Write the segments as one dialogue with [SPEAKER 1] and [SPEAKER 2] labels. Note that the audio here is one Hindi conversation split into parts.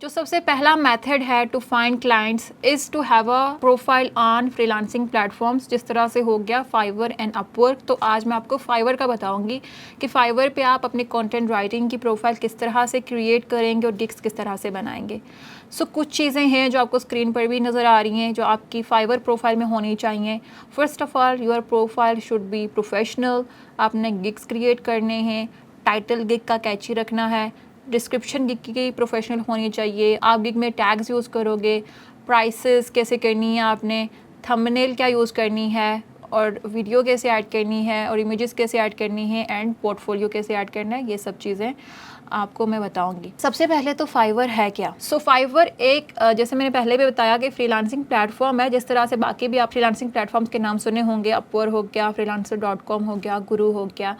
[SPEAKER 1] जो सबसे पहला मेथड है to find clients is to have a profile on freelancing platforms, जिस तरह से हो गया फाइवर एंड अपवर्क। तो आज मैं आपको फाइवर का बताऊंगी कि फाइवर पे आप अपनी कंटेंट राइटिंग की प्रोफाइल किस तरह से क्रिएट करेंगे और गिग्स किस तरह से बनाएंगे। सो कुछ चीज़ें हैं जो आपको स्क्रीन पर भी नज़र आ रही हैं जो आपकी फाइवर प्रोफाइल में होनी चाहिए। First of all, your profile should be professional. आपने गिग्स क्रिएट करने हैं, टाइटल गिग का कैची रखना है, डिस्क्रिप्शन गिग की प्रोफेशनल होनी चाहिए। आप गिग में टैग्स यूज़ करोगे, प्राइसेस कैसे करनी है आपने, थंबनेल क्या यूज़ करनी है, और वीडियो कैसे ऐड करनी है, और इमेजेस कैसे ऐड करनी है, एंड पोर्टफोलियो कैसे ऐड करना है, ये सब चीज़ें आपको मैं बताऊंगी। सबसे पहले तो फाइवर है क्या। फाइवर एक जैसे मैंने पहले भी बताया कि फ्रीलांसिंग प्लेटफॉर्म है, जिस तरह से बाकी भी आप फ्रीलांसिंग प्लेटफॉर्म्स के नाम सुने होंगे, अपवर हो गया, freelancer.com हो गया, गुरु हो गया।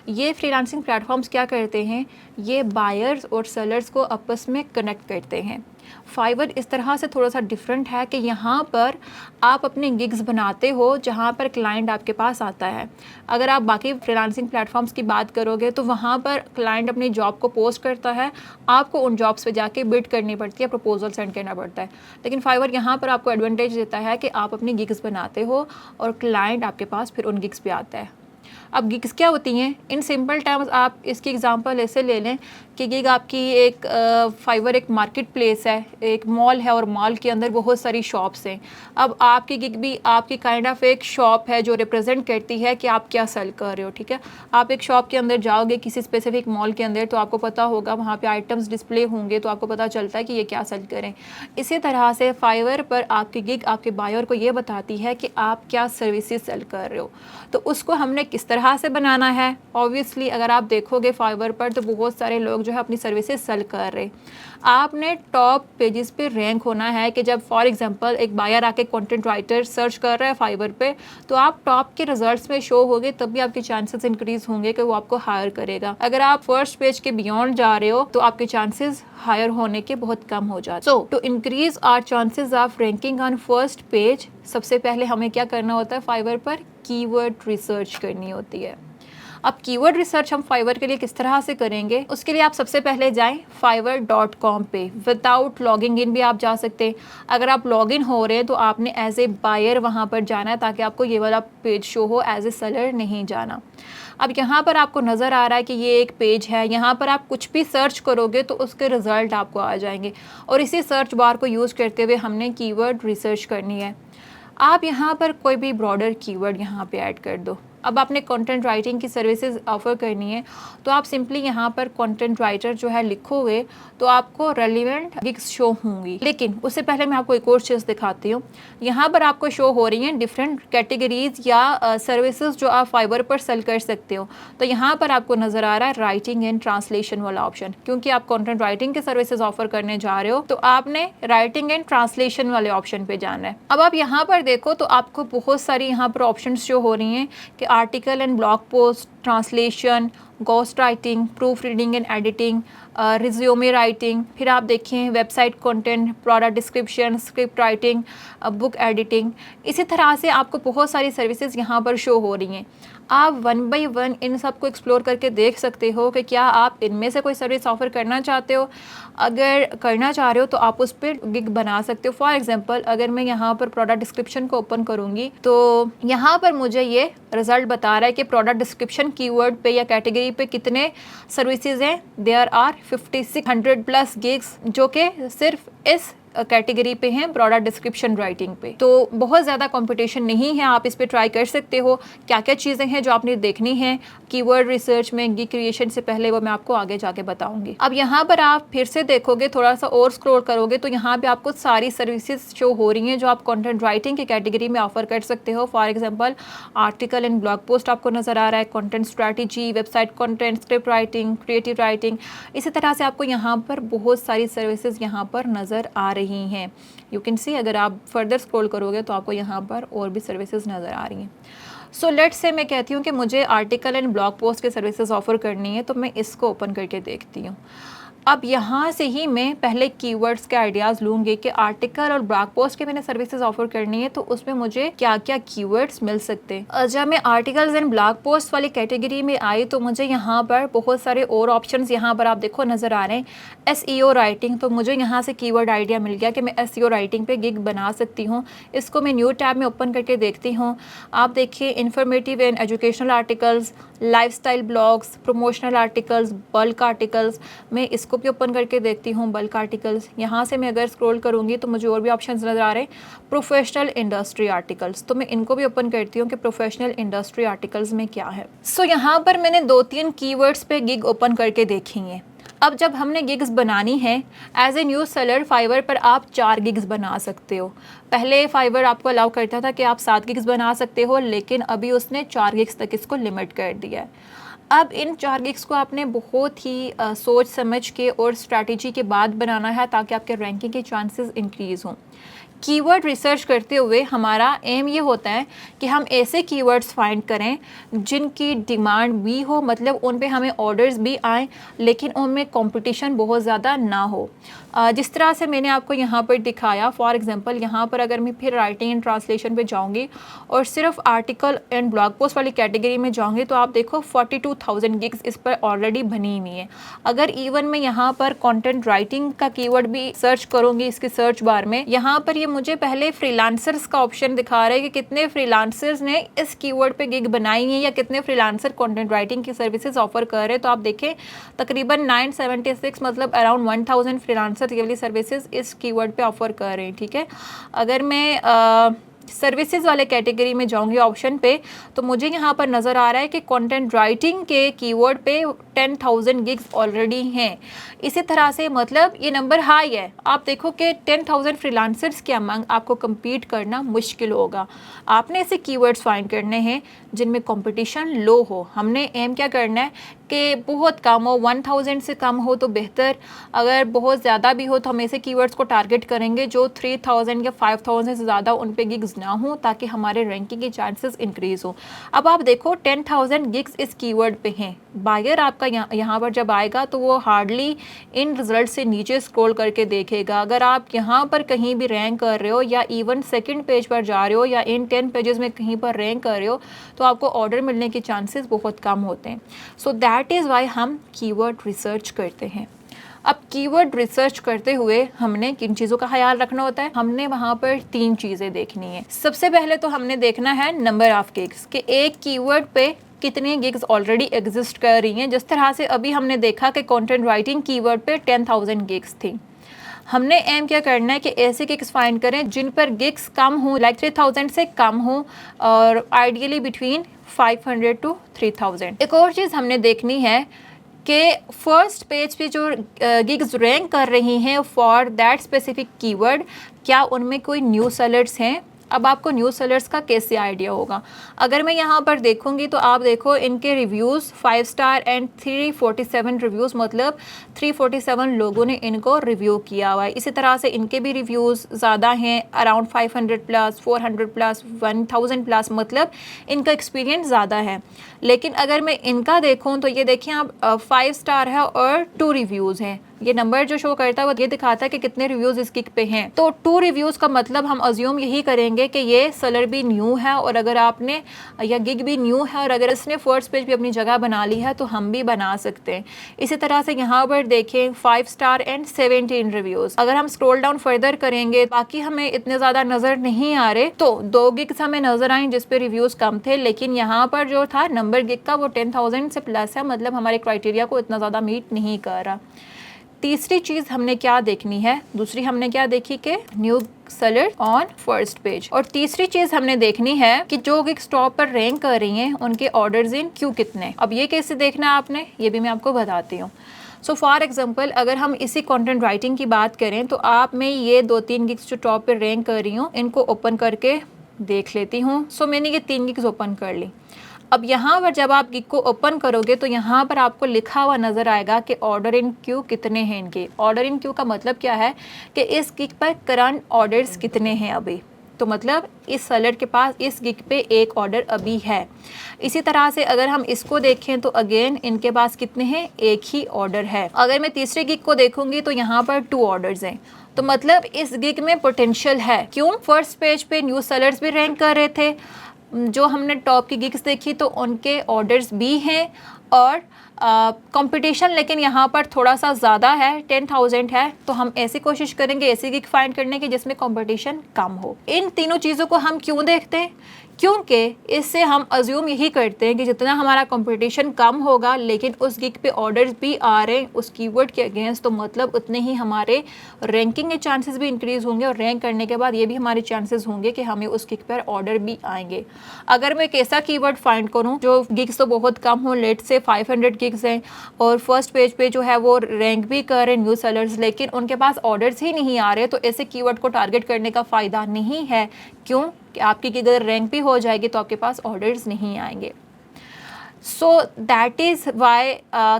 [SPEAKER 1] ये फ्रीलांसिंग प्लेटफॉर्म्स क्या करते हैं, ये बायर्स और सेलर्स को आपस में कनेक्ट करते हैं। फाइवर इस तरह से थोड़ा सा डिफरेंट है कि यहाँ पर आप अपने गिग्स बनाते हो जहाँ पर क्लाइंट आपके पास आता है। अगर आप बाकी फ्रीलांसिंग प्लेटफॉर्म्स की बात करोगे तो वहाँ पर क्लाइंट अपनी जॉब को पोस्ट करता है, आपको उन जॉब्स पे जाके बिड करनी पड़ती है, प्रपोजल सेंड करना पड़ता है। लेकिन फाइवर यहाँ पर आपको एडवांटेज देता है कि आप अपनी गिग्स बनाते हो और क्लाइंट आपके पास फिर उन गिग्स पे आता है। अब गिग्स क्या होती हैं, इन सिंपल टर्म्स आप इसकी एग्जांपल ऐसे ले लें कि गिग आपकी एक फाइवर एक मार्केट प्लेस है, एक मॉल है और मॉल के अंदर बहुत सारी शॉप्स हैं। अब आपकी गिग भी आपकी काइंड ऑफ एक शॉप है जो रिप्रेजेंट करती है कि आप क्या सेल कर रहे हो। ठीक है, आप एक शॉप के अंदर जाओगे किसी स्पेसिफिक मॉल के अंदर तो आपको पता होगा वहाँ पे आइटम्स डिस्प्ले होंगे, तो आपको पता चलता है कि ये क्या सेल करें। इसी तरह से फाइवर पर आपकी गिग आपके बायर को ये बताती है कि आप क्या सर्विसेज सेल कर रहे हो। तो उसको हमने किस तरह से बनाना है, ऑब्वियसली अगर आप देखोगे फाइवर पर तो बहुत सारे लोग जो है अपनी सर्विसेज सेल कर रहे। आपने टॉप पेजेस पे रैंक होना है कि जब फॉर एग्जांपल एक बायर आके कंटेंट राइटर सर्च कर रहा है फाइवर पे तो आप टॉप के रिजल्ट्स में शो होगे, तब भी आपके चांसेस इंक्रीज होंगे कि वो आपको हायर करेगा। अगर आप फर्स्ट पेज के बियॉन्ड जा रहे हो तो आपके चांसेस हायर होने के बहुत कम हो जाते। So to increase our chances of ranking on first page, सबसे पहले हमें क्या करना होता है, फाइवर पर कीवर्ड रिसर्च करनी होती है। अब कीवर्ड रिसर्च हम फाइवर के लिए किस तरह से करेंगे, उसके लिए आप सबसे पहले जाएं fiverr.com पे। विदाउट लॉगिंग इन भी आप जा सकते हैं। अगर आप लॉग इन हो रहे हैं तो आपने एज ए बायर वहाँ पर जाना है ताकि आपको ये वाला पेज शो हो, एज ए सेलर नहीं जाना। अब यहाँ पर आपको नज़र आ रहा है कि ये एक पेज है, यहाँ पर आप कुछ भी सर्च करोगे तो उसके रिज़ल्ट आपको आ जाएंगे और इसी सर्च बार को यूज़ करते हुए हमने कीवर्ड रिसर्च करनी है। आप यहाँ पर कोई भी ब्रॉडर कीवर्ड यहाँ पे ऐड कर दो। अब आपने कंटेंट राइटिंग की सर्विसेज ऑफर करनी है तो आप सिंपली यहाँ पर कंटेंट राइटर जो है लिखोगे तो आपको रेलिवेंट गिग्स शो होंगी। लेकिन उससे पहले मैं आपको एक और चीज़ दिखाती हूँ। यहाँ पर आपको शो हो रही हैं डिफरेंट कैटेगरीज या सर्विसेज जो आप फाइवर पर सेल कर सकते हो। तो यहाँ पर आपको नज़र आ रहा है राइटिंग एंड ट्रांसलेशन वाला ऑप्शन, क्योंकि आप कंटेंट राइटिंग के सर्विसेज ऑफर करने जा रहे हो तो आपने राइटिंग एंड ट्रांसलेशन वाले ऑप्शन पे जाना है। अब आप यहाँ पर देखो तो आपको बहुत सारी यहाँ पर ऑप्शन शो हो रही हैं कि article and blog post, translation, ghost writing, proof reading and editing, resume writing, फिर आप देखें website content, product description, script writing, book editing. इसी तरह से आपको बहुत सारी सर्विसेज यहाँ पर शो हो रही हैं। आप वन बाय वन इन सब को एक्सप्लोर करके देख सकते हो कि क्या आप इनमें से कोई सर्विस ऑफर करना चाहते हो। अगर करना चाह रहे हो तो आप उस पर गिग बना सकते हो। फॉर एग्जांपल अगर मैं यहाँ पर प्रोडक्ट डिस्क्रिप्शन को ओपन करूँगी तो यहाँ पर मुझे ये रिजल्ट बता रहा है कि प्रोडक्ट डिस्क्रिप्शन कीवर्ड पे या कैटेगरी पे कितने सर्विसेज हैं। देयर आर 5600 प्लस गिग्स जो कि सिर्फ इस कैटेगरी पे हैं, प्रोडक्ट डिस्क्रिप्शन राइटिंग पे। तो बहुत ज़्यादा कंपटीशन नहीं है, आप इस पे ट्राई कर सकते हो। क्या क्या चीज़ें हैं जो आपने देखनी है कीवर्ड रिसर्च में गिग क्रिएशन से पहले, वो मैं आपको आगे जाके बताऊंगी। अब यहाँ पर आप फिर से देखोगे, थोड़ा सा और स्क्रॉल करोगे तो यहाँ पे आपको सारी सर्विसेज शो हो रही हैं जो आप कंटेंट राइटिंग की कैटेगरी में ऑफर कर सकते हो। For example article and blog post आपको नज़र आ रहा है, content strategy, website content, script writing, creative writing. इसी तरह से आपको यहाँ पर बहुत सारी सर्विसेज यहाँ पर नज़र आ रही हैं। यू कैन सी, अगर आप फर्दर स्क्रॉल करोगे तो आपको यहाँ पर और भी सर्विसेज नज़र आ रही हैं। सो लेट्स से मैं कहती हूँ कि मुझे आर्टिकल एंड ब्लॉग पोस्ट के सर्विसेज ऑफर करनी है तो मैं इसको ओपन करके देखती हूँ। अब यहाँ से ही मैं पहले कीवर्ड्स के आइडियाज़ लूँगी कि आर्टिकल और ब्लॉग पोस्ट के मैंने सर्विसेज ऑफर करनी है तो उसमें मुझे क्या क्या कीवर्ड्स मिल सकते हैं। जब मैं आर्टिकल्स एंड ब्लॉग पोस्ट वाली कैटेगरी में आई तो मुझे यहाँ पर बहुत सारे और ऑप्शंस यहाँ पर आप देखो नज़र आ रहे हैं। SEO राइटिंग, तो मुझे यहाँ से कीवर्ड आइडिया मिल गया कि मैं SEO राइटिंग पे गिग बना सकती हूँ। इसको मैं न्यू टैब में ओपन करके देखती हूँ। आप देखिए informative and educational articles, lifestyle blogs, promotional articles, bulk articles, मैं इसको भी ओपन करके देखती हूँ। बल्क आर्टिकल्स यहाँ से मैं अगर स्क्रॉल करूँगी तो मुझे और भी ऑप्शंस नज़र आ रहे हैं। प्रोफेशनल इंडस्ट्री आर्टिकल्स, तो मैं इनको भी ओपन करती हूँ कि प्रोफेशनल इंडस्ट्री आर्टिकल्स में क्या है। सो यहाँ पर मैंने 2-3 कीवर्ड्स पे गिग ओपन करके देखी हैं। अब जब हमने गिग्स बनानी है as a new seller, Fiverr पर आप 4 गिग्स बना सकते हो। पहले फाइवर आपको अलाउ करता था कि आप 7 गिग्स बना सकते हो, लेकिन अभी उसने 4 गिग्स तक इसको लिमिट कर दिया है। अब इन 4 गिग्स को आपने बहुत ही सोच समझ के और स्ट्रैटेजी के बाद बनाना है ताकि आपके रैंकिंग के चांसेस इंक्रीज़ हों। कीवर्ड रिसर्च करते हुए हमारा एम ये होता है कि हम ऐसे कीवर्ड्स फाइंड करें जिनकी डिमांड भी हो, मतलब उन पे हमें ऑर्डर्स भी आएँ लेकिन उनमें कंपटीशन बहुत ज़्यादा ना हो। जिस तरह से मैंने आपको यहाँ पर दिखाया, फॉर एग्जांपल यहाँ पर अगर मैं फिर राइटिंग एंड ट्रांसलेशन पे जाऊँगी और सिर्फ आर्टिकल एंड ब्लॉग पोस्ट वाली कैटेगरी में जाऊँगी तो आप देखो 42,000 गिग्स इस पर ऑलरेडी बनी हुई है। अगर इवन मैं यहाँ पर कंटेंट राइटिंग का कीवर्ड भी सर्च करूँगी इसके सर्च बार में, यहाँ पर ये मुझे पहले फ्रीलांसर्स का ऑप्शन दिखा रहा है कि कितने फ्रीलांसर्स ने इस कीवर्ड पे गिग बनाई है या कितने फ्रीलांसर कंटेंट राइटिंग की सर्विसेज ऑफर कर रहे हैं। तो आप देखें तकरीबन 976 मतलब अराउंड 1000 फ्रीलांसर ये वाली सर्विसेज इस कीवर्ड पे ऑफर कर रहे हैं। ठीक है, अगर मैं सर्विसेज वाले कैटेगरी में जाऊंगी ऑप्शन पे तो मुझे यहाँ पर नज़र आ रहा है कि कंटेंट राइटिंग के कीवर्ड पे 10,000 गिग्स ऑलरेडी हैं। इसी तरह से मतलब ये नंबर हाई है। आप देखो कि 10,000 फ्रीलांसर्स के अमंग आपको compete करना मुश्किल होगा। आपने ऐसे कीवर्ड्स फाइंड करने हैं जिनमें कंपटीशन लो हो। हमने एम क्या करना है कि बहुत कम हो, 1000 से कम हो तो बेहतर, अगर बहुत ज़्यादा भी हो तो हम ऐसे कीवर्ड्स को टारगेट करेंगे जो 3000 या 5000 से ज़्यादा उन पे गिग्स ना हो ताकि हमारे रैंकिंग के चांसेस इंक्रीज़ हो। अब आप देखो 10,000 गिग्स इस कीवर्ड पे हैं। बायर आपका यहाँ पर जब आएगा तो वो हार्डली इन रिजल्ट से नीचे स्क्रॉल करके देखेगा। अगर आप यहाँ पर कहीं भी रैंक कर रहे हो या इवन सेकंड पेज पर जा रहे हो या इन 10 पेजेस में कहीं पर रैंक कर रहे हो तो आपको ऑर्डर मिलने के चांसेस बहुत कम होते हैं। सो दैट इज़ वाई हम कीवर्ड रिसर्च करते हैं। अब कीवर्ड रिसर्च करते हुए हमने किन चीज़ों का ख्याल रखना होता है? हमने वहाँ पर 3 चीज़ें देखनी है। सबसे पहले तो हमने देखना है नंबर ऑफ गिग्स कि एक कीवर्ड पे कितने गिग्स ऑलरेडी एग्जिस्ट कर रही हैं। जिस तरह से अभी हमने देखा कि कंटेंट राइटिंग कीवर्ड पे 10,000 गिग्स थी। हमने एम क्या करना है कि ऐसे गिग्स फाइंड करें जिन पर गिग्स कम हो, लाइक 3000 से कम हो और आइडियली बिटवीन 500 to 3000। एक और चीज़ हमने देखनी है कि फर्स्ट पेज पे जो गिग्स रैंक कर रही हैं फॉर दैट स्पेसिफिक कीवर्ड, क्या उनमें कोई न्यू सेलर्स हैं। अब आपको न्यू सेलर्स का कैसे आइडिया होगा? अगर मैं यहाँ पर देखूँगी तो आप देखो इनके रिव्यूज़ 5 स्टार एंड 347 रिव्यूज़, मतलब 347 लोगों ने इनको रिव्यू किया हुआ है। इसी तरह से इनके भी रिव्यूज़ ज़्यादा हैं, अराउंड 500 प्लस, 400 प्लस, 1000 प्लस, मतलब इनका एक्सपीरियंस ज़्यादा है। लेकिन अगर मैं इनका देखूँ तो ये देखिए आप 5 स्टार है और 2 रिव्यूज़ हैं। ये नंबर जो शो करता है वो ये दिखाता है कि कितने रिव्यूज़ इस गिग पे हैं। तो 2 रिव्यूज़ का मतलब हम अज्यूम यही करेंगे कि ये सेलर भी न्यू है और अगर आपने या गिग भी न्यू है और अगर इसने फर्स्ट पेज पे अपनी जगह बना ली है तो हम भी बना सकते हैं। इसी तरह से यहाँ पर देखें 5 स्टार एंड 17 रिव्यूज़। अगर हम स्क्रॉल डाउन फर्दर करेंगे बाकी हमें इतने ज़्यादा नज़र नहीं आ रहे, तो 2 गिग्स हमें नज़र आए जिस पे रिव्यूज़ कम थे, लेकिन यहाँ पर जो था नंबर गिग का वो 10,000 से प्लस है, मतलब हमारे क्राइटेरिया को इतना ज़्यादा मीट नहीं कर रहा। तीसरी चीज़ हमने क्या देखनी है? दूसरी हमने क्या देखी कि new seller on first page. और तीसरी चीज़ हमने देखनी है कि जो गिग्स टॉप पर रैंक कर रही हैं उनके ऑर्डर्स इन क्यों कितने। अब ये कैसे देखना है आपने, ये भी मैं आपको बताती हूँ। सो फॉर एग्जांपल अगर हम इसी कंटेंट राइटिंग की बात करें तो आप मैं ये 2-3 गिग्स जो टॉप पर रैंक कर रही हूँ इनको ओपन करके देख लेती हूँ। सो मैंने ये 3 गिग्स ओपन कर ली। अब यहाँ पर जब आप गिग को ओपन करोगे तो यहाँ पर आपको लिखा हुआ नज़र आएगा कि ऑर्डर इन क्यू कितने हैं इनके। ऑर्डर इन क्यू का मतलब क्या है कि इस गिग पर करंट ऑर्डर्स कितने हैं अभी। तो मतलब इस सेलर के पास इस गिग पे एक ऑर्डर अभी है। इसी तरह से अगर हम इसको देखें तो अगेन इनके पास कितने हैं, एक ही ऑर्डर है। अगर मैं तीसरे गिग को देखूंगी तो यहाँ पर 2 ऑर्डर्स हैं, तो मतलब इस गिग में पोटेंशियल है। क्यों? फर्स्ट पेज पे न्यू सेलर्स भी रैंक कर रहे थे, जो हमने टॉप की गिग्स देखी तो उनके ऑर्डर्स भी हैं और कंपटीशन लेकिन यहाँ पर थोड़ा सा ज़्यादा है, 10,000 है। तो हम ऐसी कोशिश करेंगे ऐसी गिग फाइंड करने की जिसमें कंपटीशन कम हो। इन तीनों चीज़ों को हम क्यों देखते हैं? क्योंकि इससे हम अज्यूम यही करते हैं कि जितना हमारा कंपटीशन कम होगा लेकिन उस गिग पे ऑर्डर्स भी आ रहे हैं उस कीवर्ड के अगेंस्ट, तो मतलब उतने ही हमारे रैंकिंग के चांसेस भी इंक्रीज़ होंगे और रैंक करने के बाद ये भी हमारे चांसेस होंगे कि हमें उस गिग पर ऑर्डर भी आएंगे। अगर मैं एक ऐसा कीवर्ड फाइंड करूँ जो गिग्स तो बहुत कम हो, लेट से 500 गिग्स हैं और फर्स्ट पेज पे जो है वो रैंक भी कर रहे हैं न्यू सेलर्स, लेकिन उनके पास ऑर्डर्स ही नहीं आ रहे, तो ऐसे कीवर्ड को टारगेट करने का फ़ायदा नहीं है। क्यों? कि आपकी अगर रैंक भी हो जाएगी तो आपके पास ऑर्डर्स नहीं आएंगे। So that is why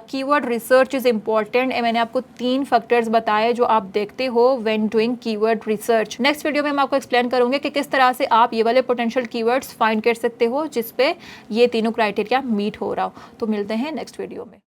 [SPEAKER 1] keyword research is important. मैंने आपको 3 फैक्टर्स बताए जो आप देखते हो when doing keyword research. Next video में मैं आपको एक्सप्लेन करूँगी कि किस तरह से आप ये वाले पोटेंशियल कीवर्ड्स फाइंड कर सकते हो जिस पे ये तीनों क्राइटेरिया मीट हो रहा हो। तो मिलते हैं नेक्स्ट वीडियो में।